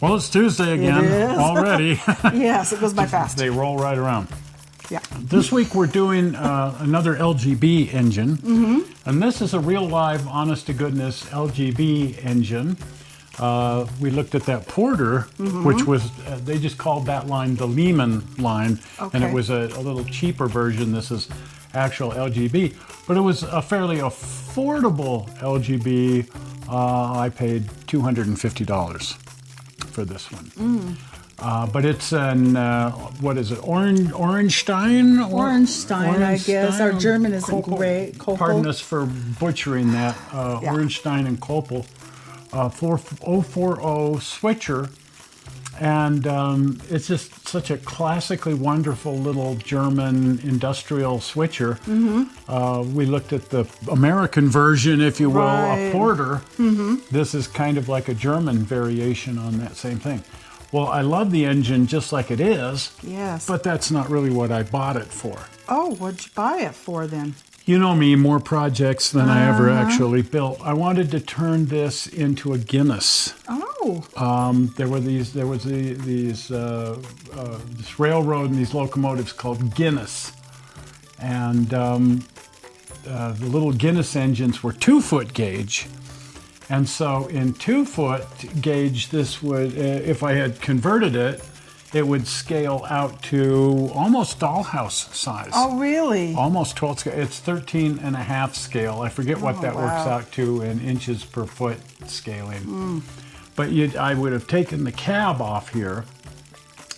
Well, it's Tuesday again It is. already. Yes, it goes by fast. They roll right around. Yeah. This week we're doing another LGB engine. And this is a real live, honest to goodness LGB engine. We looked at that Porter, which was, they just called that line the Lehman line. And it Okay. was a little cheaper version. This is actual LGB. But it was a fairly affordable LGB. I paid $250 for this one. But it's an, what is it, Orenstein? Orenstein, I guess. Our German isn't Koppel. great. Koppel. Pardon us for butchering that. Orenstein and Koppel 4040 switcher. And it's just such a classically wonderful little German industrial switcher. We looked at the American version, if you will, a Porter. This is kind of like a German variation on that same thing. Well, I love the engine just like it is. Yes. But that's not really what I bought it for. Oh, what'd you buy it for then? You know me, more projects than I ever actually built. I wanted to turn this into a Guinness. Oh. There was this railroad and these locomotives called Guinness. And the little Guinness engines were 2-foot gauge. And so in 2-foot gauge, this would, if I had converted it, it would scale out to almost dollhouse size. Oh, really? Almost 12 scale. It's 13 and a half scale. I forget what that works out to in inches per foot scaling. But I would have taken the cab off here,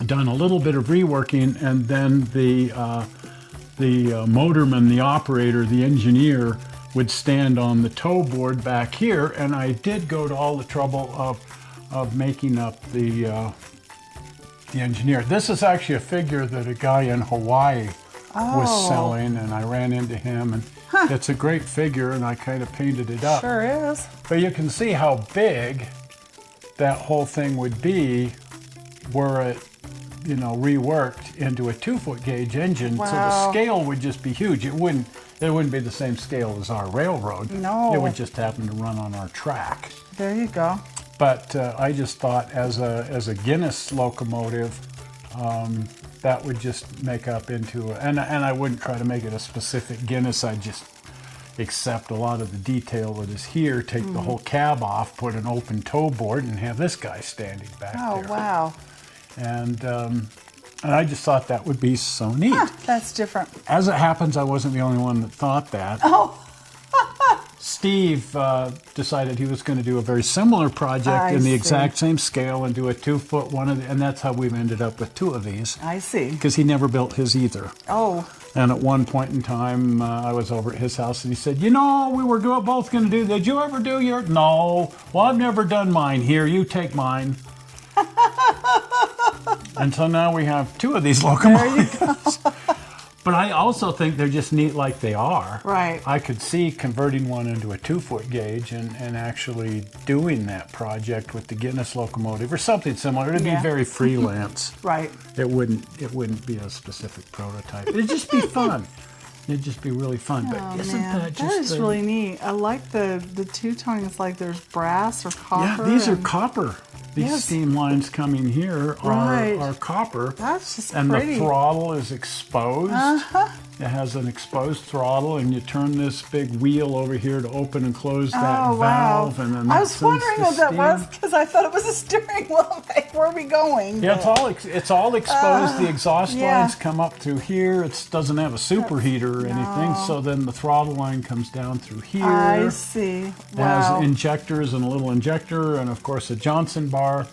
done a little bit of reworking, and then the motorman, the operator, the engineer would stand on the tow board back here. And I did go to all the trouble of making up the engineer. This is actually a figure that a guy in Hawaii was selling, and I ran into him, and it's a great figure, and I kind of painted it up. Sure is. But you can see how big that whole thing would be were it, reworked into a 2-foot gauge engine. Wow. So the scale would just be huge. It wouldn't be the same scale as our railroad. No. It would just happen to run on our track. There you go. But I just thought as a Guinness locomotive, that would just make up into and I wouldn't try to make it a specific Guinness. I'd just accept a lot of the detail that is here, take the whole cab off, put an open tow board, and have this guy standing back there. Oh, wow. And I just thought that would be so neat. That's different. As it happens, I wasn't the only one that thought that. Oh. Steve decided he was going to do a very similar project in the exact same scale and do a 2-foot one, and that's how we've ended up with 2 of these. I see. Because he never built his either. Oh. And at one point in time, I was over at his house, and he said, we were both going to do, did you ever do your? No. Well, I've never done mine. Here, you take mine. And so now we have 2 of these locomotives. But I also think they're just neat like they are. Right. I could see converting one into a 2-foot gauge and actually doing that project with the Guinness locomotive or something similar. It'd be very freelance. Right. It wouldn't be a specific prototype. It'd just be fun. It'd just be really fun. But isn't that just that is really neat. I like the two-tone. It's like there's brass or copper. Yeah, these are copper. These steam lines coming here are copper. That's just and pretty. The throttle is exposed. It has an exposed throttle, and you turn this big wheel over here to open and close that valve. And then I was wondering what that was because I thought it was a steering wheel. Like, where are we going? Yeah, it's all exposed. The exhaust lines come up through here. It doesn't have a superheater or anything, so then the throttle line comes down through here. I see. It has injectors and a little injector, and of course a Johnson bar.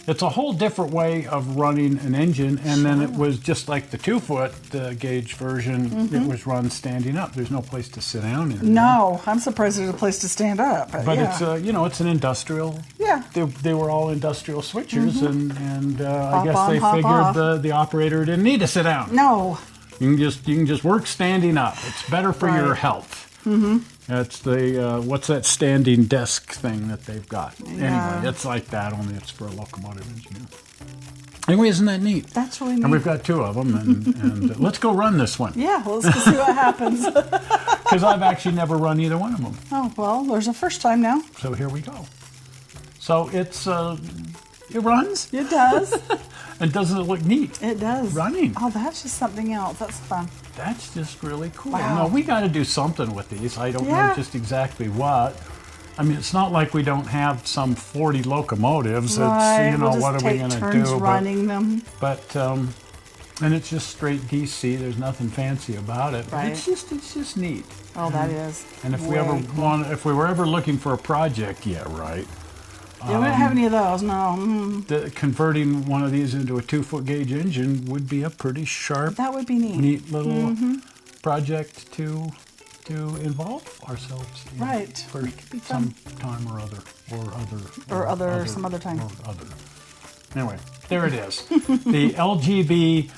It's a whole different way of running an engine, and then it was just like the 2-foot gauge version. It was run standing up. There's no place to sit down in. No, I'm surprised there's a place to stand up. But it's it's an industrial. Yeah. They were all industrial switchers, and I guess they figured the operator didn't need to sit down. No. You can just work standing up. It's better for your health. That's the, what's that standing desk thing that they've got? Yeah. Anyway, it's like that, only it's for a locomotive engineer. Anyway, isn't that neat? That's really neat. And we've got 2 of them, and let's go run this one. Yeah, let's go see what happens. Because I've actually never run either one of them. Oh, well, there's a first time now. So here we go. So it's It runs. It does. And doesn't it look neat? It does. Running. Oh, that's just something else. That's fun. That's just really cool. Wow. No, we got to do something with these. I don't know Yeah. just exactly what. I mean, it's not like we don't have some 40 locomotives. Right. It's, you know, We'll just what are we take going to turns do? running them. But and it's just straight DC. There's nothing fancy about it. But Right. it's just neat. Oh, that is. And if we way ever cool. if we were ever looking for a project, yeah, right. Yeah, we don't have any of those, no. Converting one of these into a 2-foot gauge engine would be a pretty sharp, That would be neat. neat little project to involve ourselves in Right. for It could be fun. some time or other Some other time. or other. Anyway, there it is. The LGB,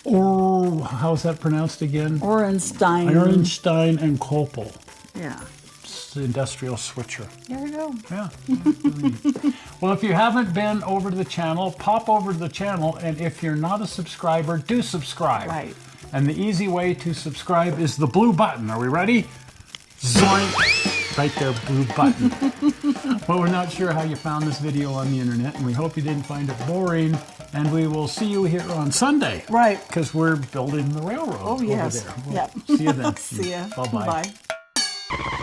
or how's that pronounced again? Orenstein and Koppel. Yeah. It's the industrial switcher. There we go. Yeah. Well, if you haven't been over to the channel, pop over to the channel, and if you're not a subscriber, do subscribe. Right. And the easy way to subscribe is the blue button. Are we ready? Zoink! Right there, blue button. Well, we're not sure how you found this video on the internet, and we hope you didn't find it boring. And we will see you here on Sunday. Right. Because we're building the railroad Oh, yes. over there. Yep. See you then. See ya. Bye-bye. Bye.